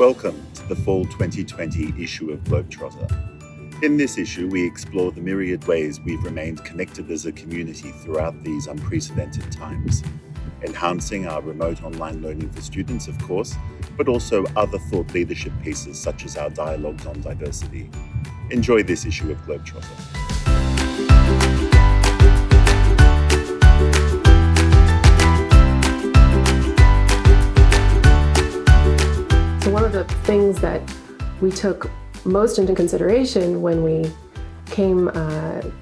Welcome to the Fall 2020 issue of Globetrotter. In this issue, we explore the myriad ways we've remained connected as a community throughout these unprecedented times, enhancing our remote online learning for students, of course, but also other thought leadership pieces such as our dialogues on diversity. Enjoy this issue of Globetrotter. So one of the things that we took most into consideration when we came to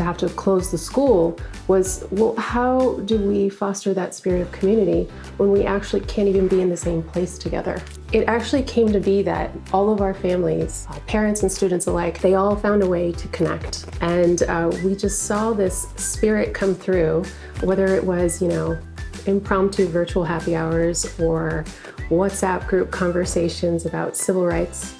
have to close the school was, well, how do we foster that spirit of community when we actually can't even be in the same place together? It actually came to be that all of our families, parents and students alike, they all found a way to connect. And we just saw this spirit come through, whether it was, impromptu virtual happy hours or WhatsApp group conversations about civil rights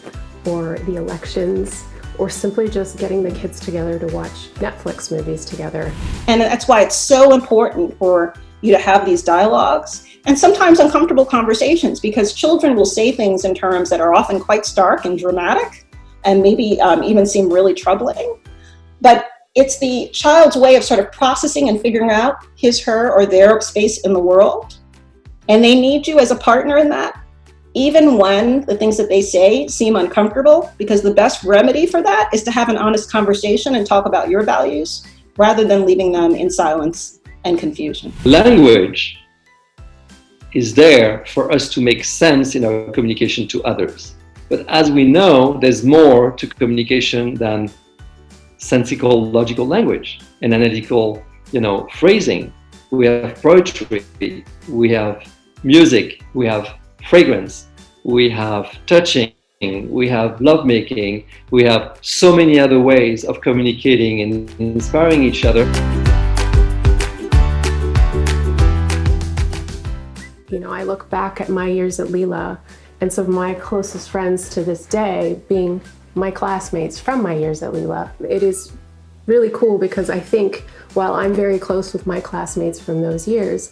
or the elections, or simply just getting the kids together to watch Netflix movies together. And that's why it's so important for you to have these dialogues and sometimes uncomfortable conversations, because children will say things in terms that are often quite stark and dramatic and maybe even seem really troubling. But it's the child's way of sort of processing and figuring out his, her, or their space in the world. And they need you as a partner in that, even when the things that they say seem uncomfortable, because the best remedy for that is to have an honest conversation and talk about your values rather than leaving them in silence and confusion. Language is there for us to make sense in our communication to others. But as we know, there's more to communication than sensical, logical language and analytical, phrasing. We have poetry, we have music, we have fragrance, we have touching, we have lovemaking, we have so many other ways of communicating and inspiring each other. I look back at my years at LILA and some of my closest friends to this day being my classmates from my years at LILA. It is really cool because I think while I'm very close with my classmates from those years,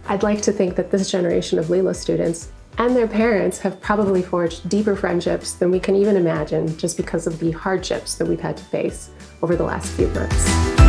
I'd like to think that this generation of LILA students and their parents have probably forged deeper friendships than we can even imagine just because of the hardships that we've had to face over the last few months.